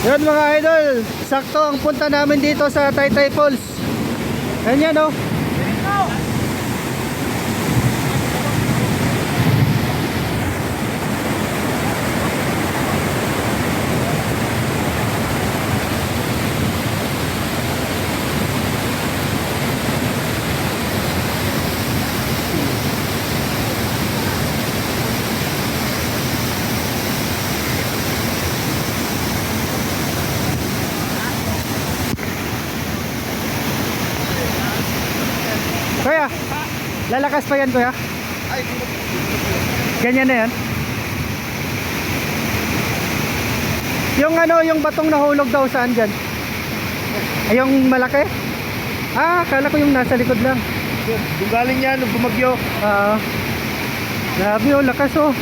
Yun mga idol, sakto ang punta namin dito sa Taytay Falls. Ayan yan oh. Kuya, lalakas pa yan kuya? Ganyan na yan? Yung ano, yung batong nahulog daw saan dyan? Ay, yung malaki? Ah, akala ko yung nasa likod lang. Kung galing yan, nung bumagyo. Grabe oh, lakas oh.